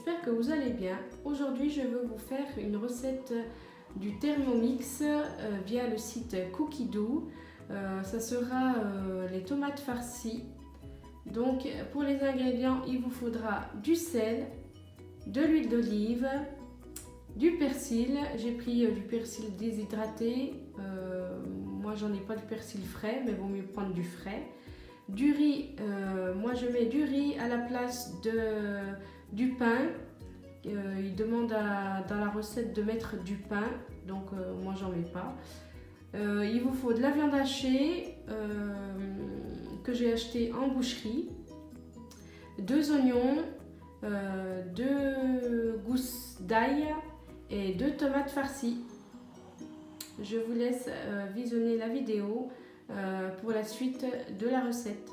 j'espère que vous allez bien. Aujourd'hui, je veux vous faire une recette du Thermomix via le site Cookidoo. Ça sera les tomates farcies. Donc, pour les ingrédients, il vous faudra du sel, de l'huile d'olive, du persil. J'ai pris du persil déshydraté. Moi, j'en ai pas de persil frais, mais vaut mieux prendre du frais. Du riz, moi je mets du riz à la place du pain. Il demande dans la recette de mettre du pain, donc moi j'en mets pas. Il vous faut de la viande hachée que j'ai acheté en boucherie, 2 oignons, 2 gousses d'ail et 2 tomates farcies. Je vous laisse visionner la vidéo pour la suite de la recette.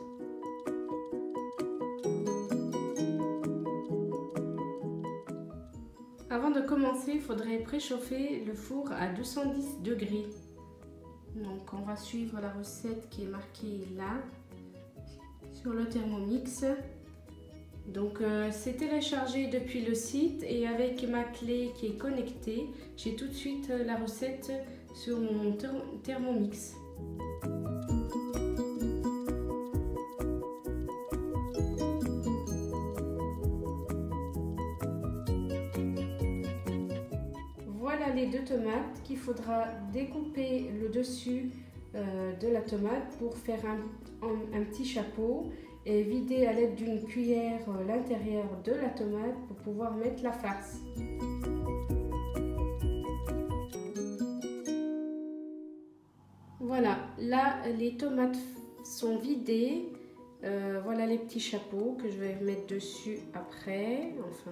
Avant de commencer, il faudrait préchauffer le four à 210 degrés. Donc on va suivre la recette qui est marquée là sur le Thermomix. Donc c'est téléchargé depuis le site et avec ma clé qui est connectée, j'ai tout de suite la recette sur mon Thermomix. Voilà les 2 tomates qu'il faudra découper le dessus de la tomate pour faire un petit chapeau et vider à l'aide d'une cuillère l'intérieur de la tomate pour pouvoir mettre la farce. Voilà, là les tomates sont vidées. Voilà les petits chapeaux que je vais mettre dessus après. Enfin,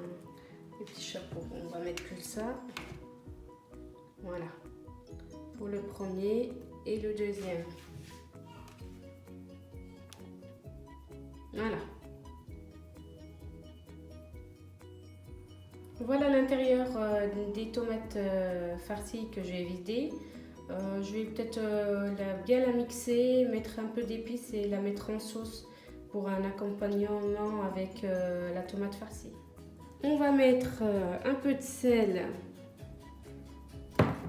les petits chapeaux, on va mettre que ça. Voilà, pour le premier et le deuxième. Voilà. Voilà l'intérieur des tomates farcies que j'ai vidées. Je vais peut-être bien la mixer, mettre un peu d'épices et la mettre en sauce pour un accompagnement avec la tomate farcie. On va mettre un peu de sel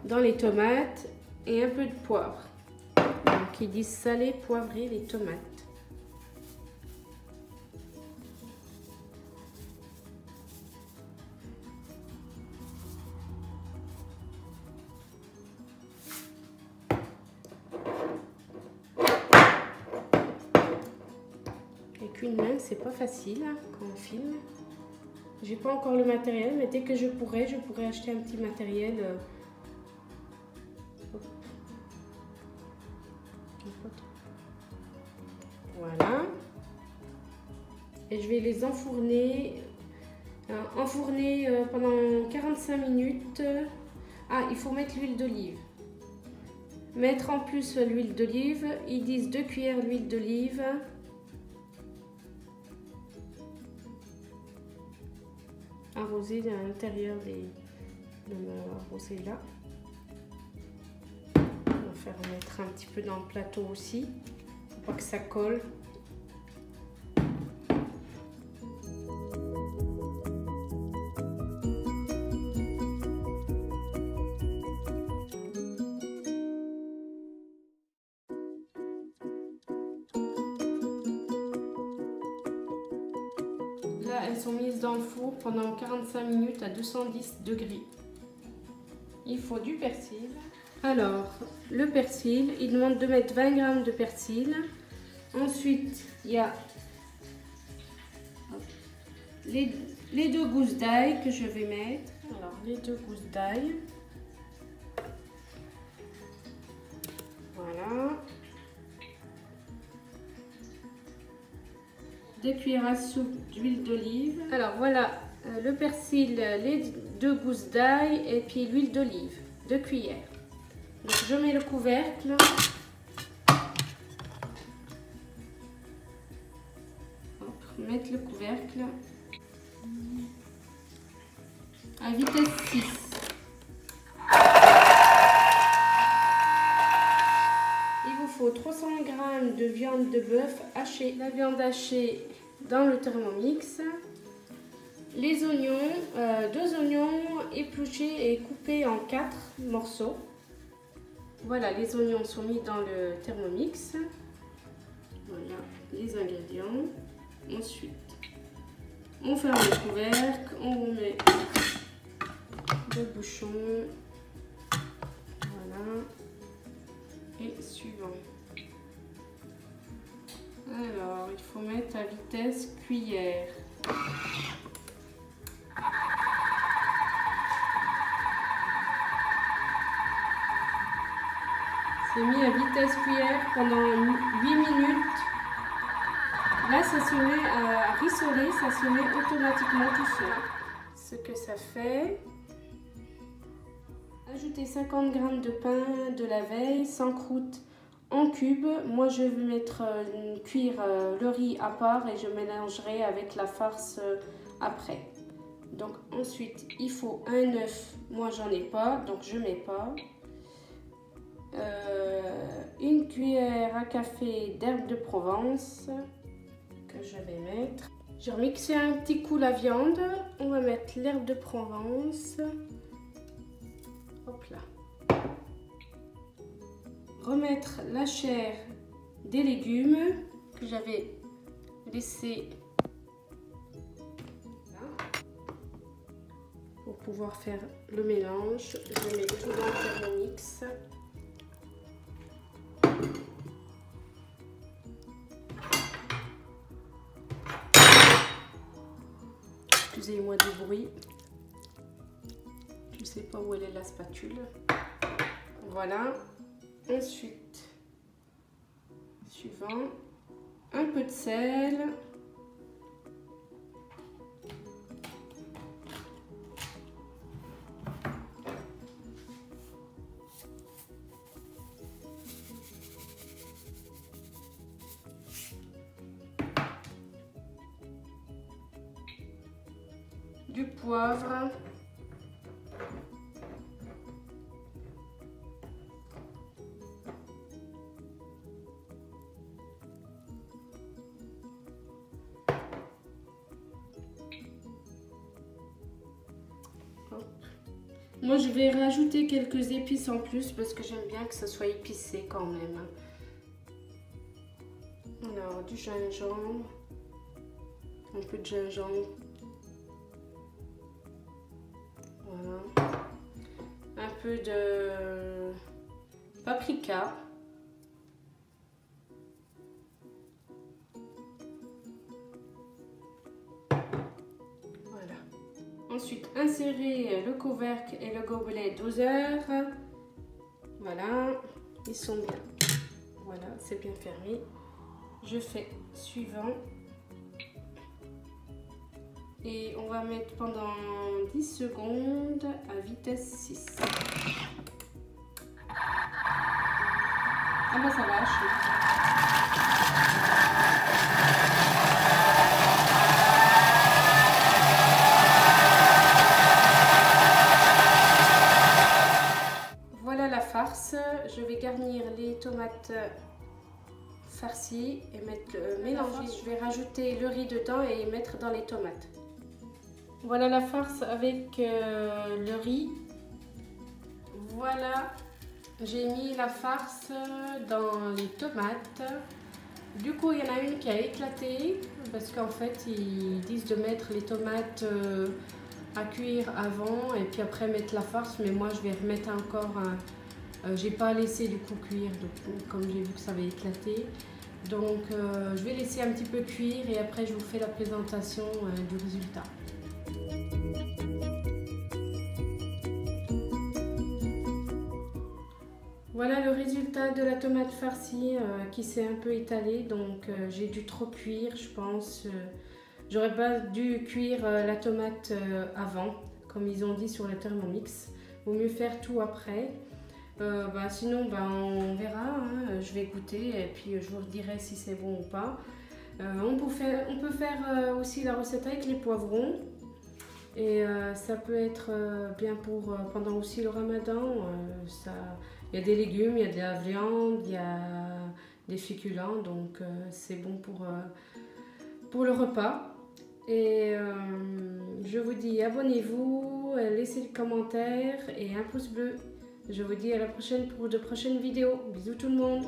dans les tomates et un peu de poivre. Donc ils disent saler, poivrer les tomates. Avec une main, c'est pas facile quand on filme. J'ai pas encore le matériel, mais dès que je pourrai acheter un petit matériel. Voilà. Et je vais les enfourner. Enfourner pendant 45 minutes. Ah, il faut mettre l'huile d'olive. Mettre en plus l'huile d'olive. Ils disent 2 cuillères d'huile d'olive. Arroser à l'intérieur de arroser là. On va faire mettre un petit peu dans le plateau aussi, pour pas que ça colle. Là, elles sont mises dans le four pendant 45 minutes à 210 degrés. Il faut du persil. Alors, le persil, il demande de mettre 20 g de persil. Ensuite, il y a les 2 gousses d'ail que je vais mettre. Alors, les 2 gousses d'ail. Voilà. 2 cuillères à soupe d'huile d'olive. Alors voilà le persil, les 2 gousses d'ail et puis l'huile d'olive, 2 cuillères. Donc je mets le couvercle. Hop, mettre le couvercle à vitesse 6. Il vous faut 300 g de viande de bœuf hachée. La viande hachée dans le Thermomix. Les oignons, 2 oignons épluchés et coupés en 4 morceaux. Voilà, les oignons sont mis dans le Thermomix. Voilà les ingrédients. Ensuite, on ferme le couvercle, on remet le bouchon. Voilà. Et suivant. Alors, il faut mettre à vitesse cuillère. C'est mis à vitesse cuillère pendant 8 minutes. Là, ça se met à rissoler, ça se met automatiquement tout seul. Ce que ça fait, ajouter 50 g de pain de la veille sans croûte en cubes. Moi, je vais mettre cuire le riz à part et je mélangerai avec la farce après. Donc ensuite, il faut un œuf. Moi, j'en ai pas, donc je mets pas. Une cuillère à café d'herbe de Provence que je vais mettre. J'ai remixé un petit coup la viande. On va mettre l'herbe de Provence. Hop là. Remettre la chair des légumes que j'avais laissé là. Pour pouvoir faire le mélange, je mets tout dans le Thermomix. Excusez-moi du bruit. Je ne sais pas où elle est la spatule. Voilà. Ensuite, suivant, un peu de sel. Du poivre. Moi, je vais rajouter quelques épices en plus parce que j'aime bien que ça soit épicé quand même. Alors, du gingembre, un peu de gingembre. Voilà. Un peu de paprika. Ensuite, insérer le couvercle et le gobelet 12 heures. Voilà, ils sont bien. Voilà, c'est bien fermé. Je fais suivant. Et on va mettre pendant 10 secondes à vitesse 6. Ah bah ça va, farce. Je vais garnir les tomates farcies et mettre mélanger. Je vais rajouter le riz dedans et mettre dans les tomates. Voilà la farce avec le riz. Voilà, j'ai mis la farce dans les tomates. Du coup, il y en a une qui a éclaté parce qu'en fait, ils disent de mettre les tomates à cuire avant et puis après mettre la farce. Mais moi, je vais remettre encore un... j'ai pas laissé du coup cuire, donc, comme j'ai vu que ça avait éclaté. Donc je vais laisser un petit peu cuire et après je vous fais la présentation du résultat. Voilà le résultat de la tomate farcie qui s'est un peu étalée, donc j'ai dû trop cuire, je pense. J'aurais pas dû cuire la tomate avant, comme ils ont dit sur le Thermomix. Vaut mieux faire tout après. Sinon on verra, hein. Je vais goûter et puis je vous dirai si c'est bon ou pas. On peut faire aussi la recette avec les poivrons et ça peut être bien pour pendant aussi le ramadan. Il y a des légumes, il y a de la viande, il y a des féculents, donc c'est bon pour le repas. Et je vous dis abonnez-vous, laissez le commentaire et un pouce bleu. Je vous dis à la prochaine pour de prochaines vidéos. Bisous tout le monde.